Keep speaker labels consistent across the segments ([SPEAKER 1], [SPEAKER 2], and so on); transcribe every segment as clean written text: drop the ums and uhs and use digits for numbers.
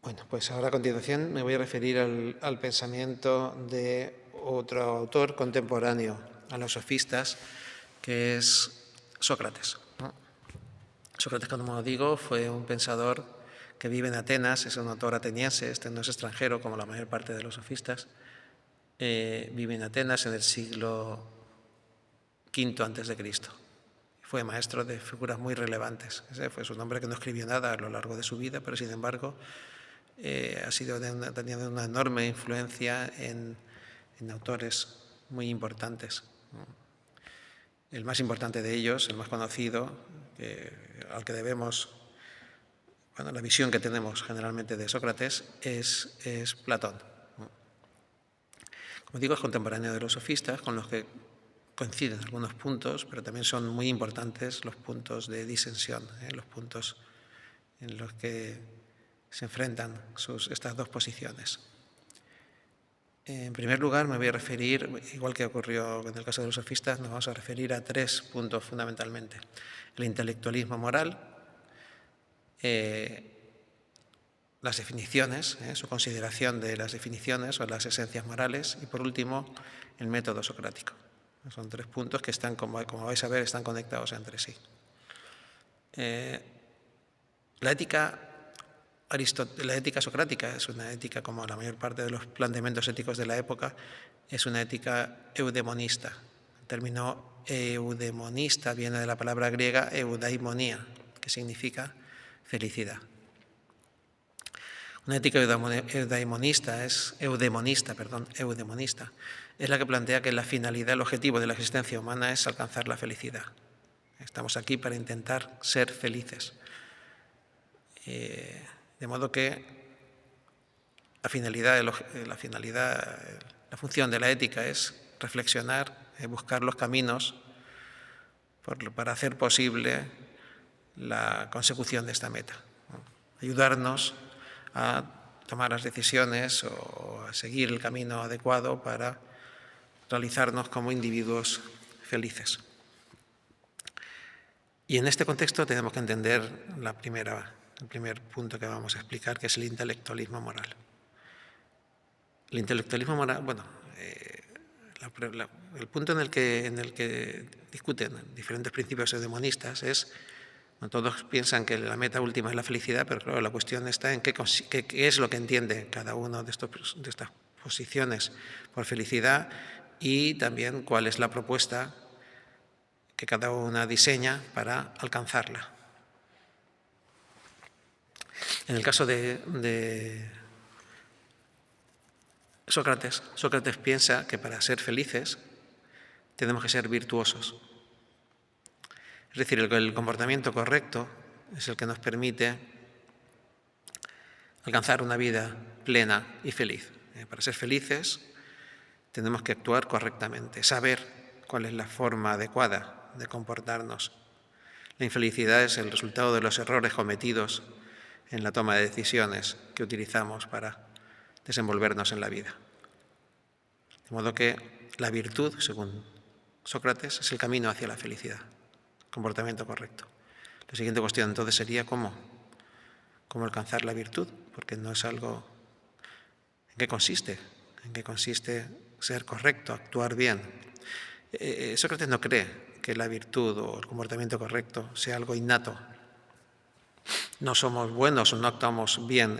[SPEAKER 1] Bueno, pues ahora a continuación me voy a referir al pensamiento de otro autor contemporáneo a los sofistas, que es Sócrates, ¿no? Sócrates, como digo, fue un pensador que vive en Atenas, es un autor ateniense, este no es extranjero como la mayor parte de los sofistas. Vive en Atenas en el siglo V a.C. Fue maestro de figuras muy relevantes. Ese fue su nombre, que no escribió nada a lo largo de su vida, pero sin embargo ha tenido una enorme influencia en autores muy importantes. El más importante de ellos, el más conocido, al que debemos la visión que tenemos generalmente de Sócrates, es Platón. Como digo, es contemporáneo de los sofistas, con los que coinciden algunos puntos, pero también son muy importantes los puntos de disensión, los puntos en los que se enfrentan estas dos posiciones. En primer lugar, me voy a referir, igual que ocurrió en el caso de los sofistas, nos vamos a referir a tres puntos fundamentalmente. El intelectualismo moral, las definiciones, su consideración de las definiciones o las esencias morales, y por último, el método socrático. Son tres puntos que están, como vais a ver, están conectados entre sí. La ética socrática es una ética, como la mayor parte de los planteamientos éticos de la época, es una ética eudemonista. El término eudemonista viene de la palabra griega eudaimonía, que significa felicidad. Una ética eudemonista es la que plantea que la finalidad, el objetivo de la existencia humana es alcanzar la felicidad. Estamos aquí para intentar ser felices. De modo que la función de la ética es reflexionar, buscar los caminos para hacer posible la consecución de esta meta, ¿no? Ayudarnos a tomar las decisiones o a seguir el camino adecuado para realizarnos como individuos felices. Y en este contexto tenemos que entender el primer punto que vamos a explicar, que es el intelectualismo moral. El intelectualismo moral, el punto en el que discuten diferentes principios eudemonistas es, todos piensan que la meta última es la felicidad, pero claro, la cuestión está en qué es lo que entiende cada uno de estas posiciones por felicidad, y también cuál es la propuesta que cada una diseña para alcanzarla. En el caso de Sócrates piensa que para ser felices tenemos que ser virtuosos. Es decir, el comportamiento correcto es el que nos permite alcanzar una vida plena y feliz. Para ser felices tenemos que actuar correctamente, saber cuál es la forma adecuada de comportarnos. La infelicidad es el resultado de los errores cometidos en la toma de decisiones que utilizamos para desenvolvernos en la vida. De modo que la virtud, según Sócrates, es el camino hacia la felicidad, comportamiento correcto. La siguiente cuestión entonces sería cómo alcanzar la virtud, porque no es algo... ¿En qué consiste? ¿En qué consiste ser correcto, actuar bien? Sócrates no cree que la virtud o el comportamiento correcto sea algo innato. No somos buenos o no actuamos bien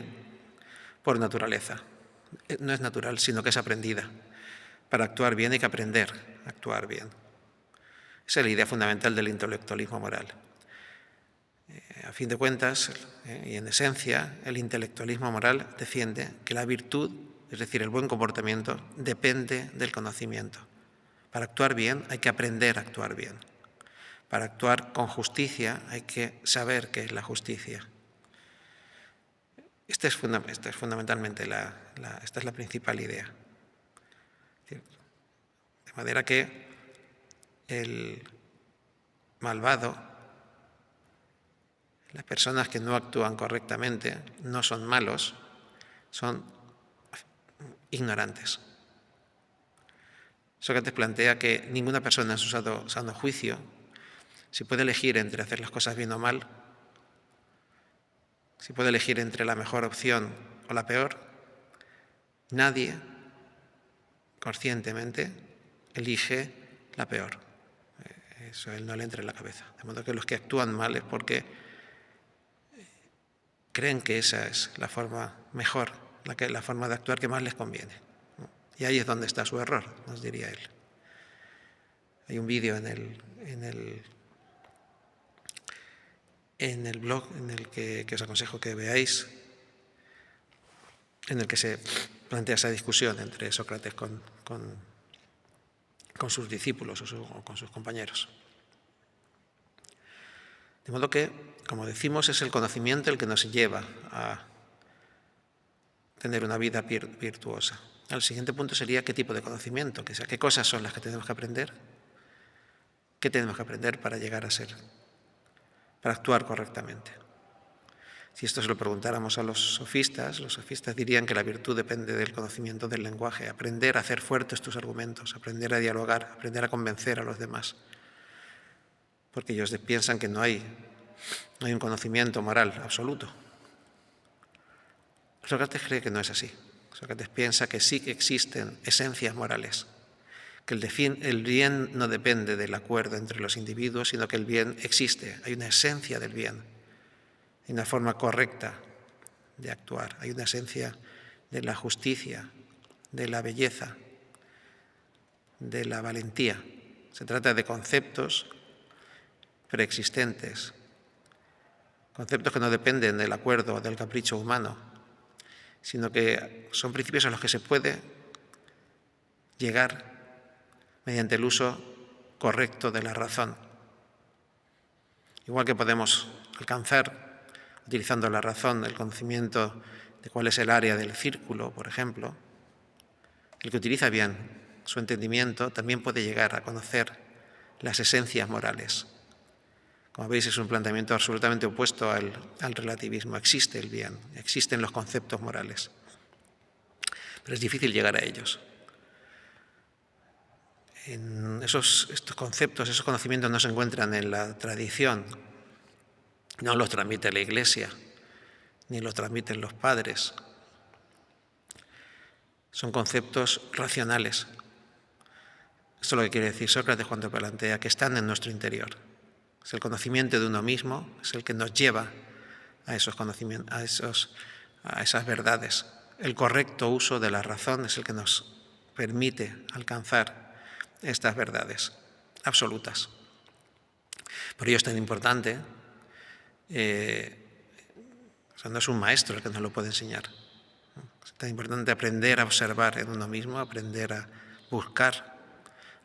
[SPEAKER 1] por naturaleza. No es natural, sino que es aprendida. Para actuar bien hay que aprender a actuar bien. Esa es la idea fundamental del intelectualismo moral. A fin de cuentas, y en esencia, el intelectualismo moral defiende que la virtud, es decir, el buen comportamiento, depende del conocimiento. Para actuar bien hay que aprender a actuar bien. Para actuar con justicia hay que saber qué es la justicia. Esta es fundamentalmente esta es la principal idea. De manera que el malvado, las personas que no actúan correctamente, no son malos, son ignorantes. Sócrates plantea que ninguna persona en su sano juicio, si puede elegir entre hacer las cosas bien o mal, si puede elegir entre la mejor opción o la peor, nadie conscientemente elige la peor. Eso a él no le entra en la cabeza. De modo que los que actúan mal es porque creen que esa es la forma mejor, la forma de actuar que más les conviene. Y ahí es donde está su error, nos diría él. Hay un vídeo en el blog en el que os aconsejo que veáis, en el que se plantea esa discusión entre Sócrates con sus discípulos o con sus compañeros. De modo que, como decimos, es el conocimiento el que nos lleva a tener una vida virtuosa. El siguiente punto sería qué tipo de conocimiento, qué cosas son las que tenemos que aprender, qué tenemos que aprender para llegar a ser, para actuar correctamente. Si esto se lo preguntáramos a los sofistas dirían que la virtud depende del conocimiento del lenguaje, aprender a hacer fuertes tus argumentos, aprender a dialogar, aprender a convencer a los demás. Porque ellos piensan que no hay un conocimiento moral absoluto. Sócrates cree que no es así. Sócrates piensa que sí que existen esencias morales, que el bien no depende del acuerdo entre los individuos, sino que el bien existe, hay una esencia del bien, hay una forma correcta de actuar, hay una esencia de la justicia, de la belleza, de la valentía. Se trata de conceptos preexistentes, conceptos que no dependen del acuerdo o del capricho humano, sino que son principios a los que se puede llegar mediante el uso correcto de la razón. Igual que podemos alcanzar, utilizando la razón, el conocimiento de cuál es el área del círculo, por ejemplo, el que utiliza bien su entendimiento también puede llegar a conocer las esencias morales. Como veis, es un planteamiento absolutamente opuesto al relativismo. Existe el bien, existen los conceptos morales, pero es difícil llegar a ellos. Estos conceptos, esos conocimientos no se encuentran en la tradición, no los transmite la Iglesia, ni los transmiten los padres. Son conceptos racionales. Esto es lo que quiere decir Sócrates cuando plantea que están en nuestro interior. Es el conocimiento de uno mismo, es el que nos lleva a esos conocimientos, a esas verdades. El correcto uso de la razón es el que nos permite alcanzar estas verdades absolutas. Por ello es tan importante, no es un maestro el que nos lo puede enseñar. Es tan importante aprender a observar en uno mismo, aprender a buscar,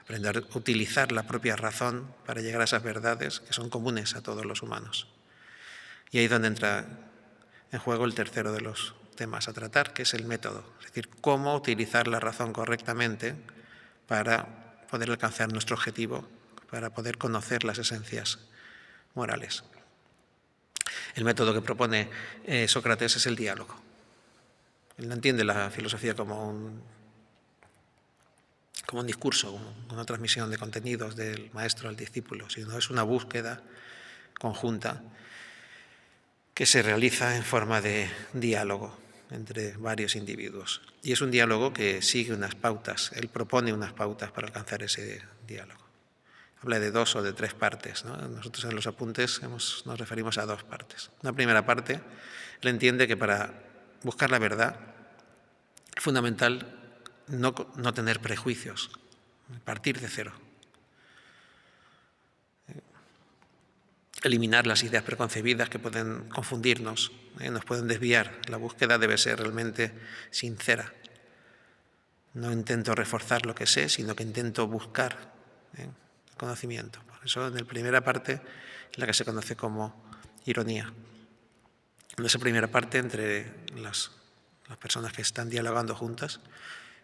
[SPEAKER 1] aprender a utilizar la propia razón para llegar a esas verdades que son comunes a todos los humanos. Y ahí es donde entra en juego el tercero de los temas a tratar, que es el método, es decir, cómo utilizar la razón correctamente para poder alcanzar nuestro objetivo, para poder conocer las esencias morales. El método que propone Sócrates es el diálogo. Él no entiende la filosofía como un discurso, una transmisión de contenidos del maestro al discípulo, sino es una búsqueda conjunta que se realiza en forma de diálogo entre varios individuos. Y es un diálogo que sigue unas pautas, él propone unas pautas para alcanzar ese diálogo. Habla de 2 o de 3 partes, ¿no? Nosotros en los apuntes nos referimos a 2 partes. Una primera parte, él entiende que para buscar la verdad es fundamental no tener prejuicios, partir de cero. Eliminar las ideas preconcebidas que pueden confundirnos, nos pueden desviar. La búsqueda debe ser realmente sincera. No intento reforzar lo que sé, sino que intento buscar el conocimiento. Por eso, en la primera parte, la que se conoce como ironía. En esa primera parte, entre las personas que están dialogando juntas,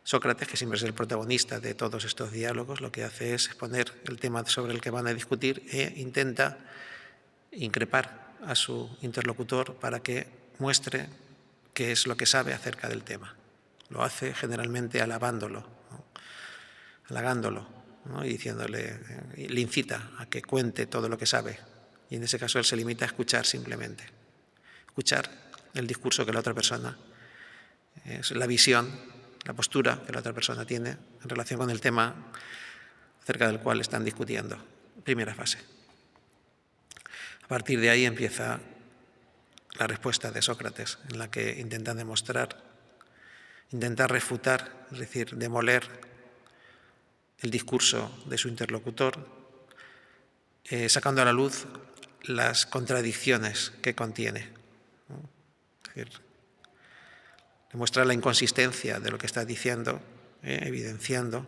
[SPEAKER 1] Sócrates, que siempre es el protagonista de todos estos diálogos, lo que hace es exponer el tema sobre el que van a discutir e intenta increpar a su interlocutor para que muestre qué es lo que sabe acerca del tema. Lo hace generalmente alabándolo, ¿no? Halagándolo, ¿no? Y diciéndole, le incita a que cuente todo lo que sabe. Y en ese caso él se limita a escuchar simplemente. Escuchar el discurso que la otra persona Es la visión, la postura que la otra persona tiene en relación con el tema acerca del cual están discutiendo. Primera fase. A partir de ahí empieza la respuesta de Sócrates, en la que intenta demostrar, intenta refutar, es decir, demoler el discurso de su interlocutor, sacando a la luz las contradicciones que contiene. Es decir, demuestra la inconsistencia de lo que está diciendo, evidenciando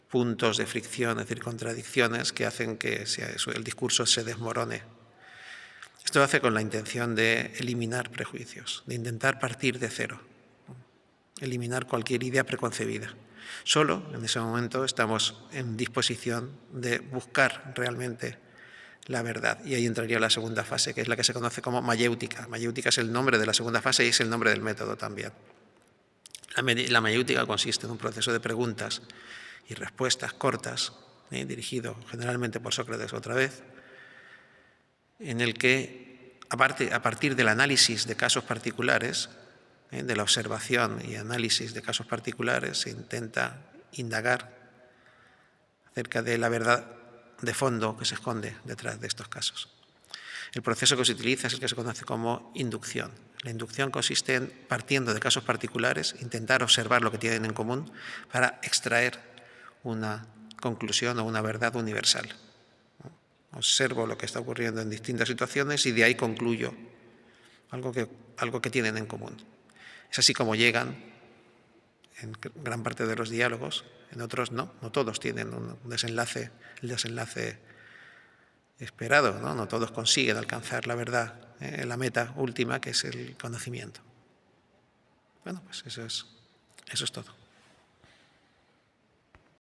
[SPEAKER 1] puntos de fricción, es decir, contradicciones que hacen que el discurso se desmorone. Esto lo hace con la intención de eliminar prejuicios, de intentar partir de cero, eliminar cualquier idea preconcebida. Solo en ese momento estamos en disposición de buscar realmente la verdad. Y ahí entraría la segunda fase, que es la que se conoce como mayéutica. Mayéutica es el nombre de la segunda fase y es el nombre del método también. La mayéutica consiste en un proceso de preguntas y respuestas cortas, dirigido generalmente por Sócrates otra vez, en el que, a partir del análisis de casos particulares, de la observación y análisis de casos particulares, se intenta indagar acerca de la verdad de fondo que se esconde detrás de estos casos. El proceso que se utiliza es el que se conoce como inducción. La inducción consiste en, partiendo de casos particulares, intentar observar lo que tienen en común para extraer una conclusión o una verdad universal. Observo lo que está ocurriendo en distintas situaciones y de ahí concluyo algo que tienen en común. Es así como llegan en gran parte de los diálogos, en otros no todos tienen el desenlace esperado, no todos consiguen alcanzar la verdad, la meta última, que es el conocimiento. Bueno, pues eso es todo.